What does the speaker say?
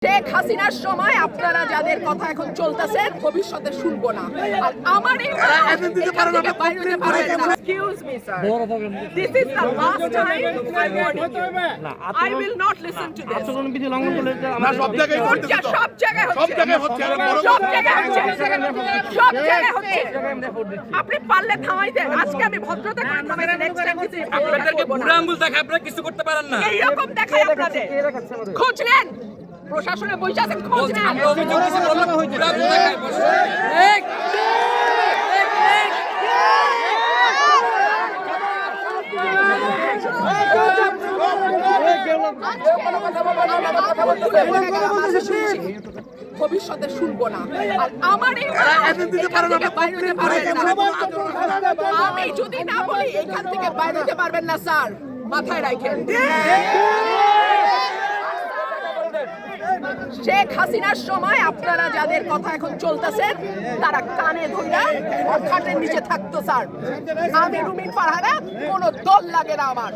শেখ হাসিনার সময় আপনারা যাদের কথা এখন চলতেছে ভবিষ্যতে শুনবো না। আর আমার এই excuse me sir, this is the last time I warn you. I will not listen to this. আচরণ বিধি লঙ্ঘন করলে না, সব জায়গায় হচ্ছে তো। সব জায়গায় হচ্ছে, সব জায়গায় হচ্ছে। সব জায়গায় হচ্ছে, সব জায়গায় হচ্ছে। আপনি পারলে থামাই দেন। আজকে আমি ভদ্রতা করে থামাইছি, নেক্সট টাইম কিছু আপনাদেরকে বুড়া আঙ্গুল দেখায় আপনারা কিছু করতে পারেন না। এইরকম দেখাই আপনাদের। খোঁজ নেন, প্রশাসনে বসে আছেন, খোঁজ নেন। আমরা অভিযোগ দিছি বললাম বুড়া আঙ্গুল দেখায় বসে। ভবিষ্যতে শুনবো না। আর আমার এই আমি যদি না বলি এখান থেকে বাইরে যেতে পারবেন না স্যার, মাথায় রাখেন। শেখ হাসিনার সময় আপনারা যাদের কথা এখন চলতেছে তারা কানে ধইরা খাটের নিচে থাকতো স্যার। আমি রুমিন ফারহানা, কোনো দল লাগে না আমার।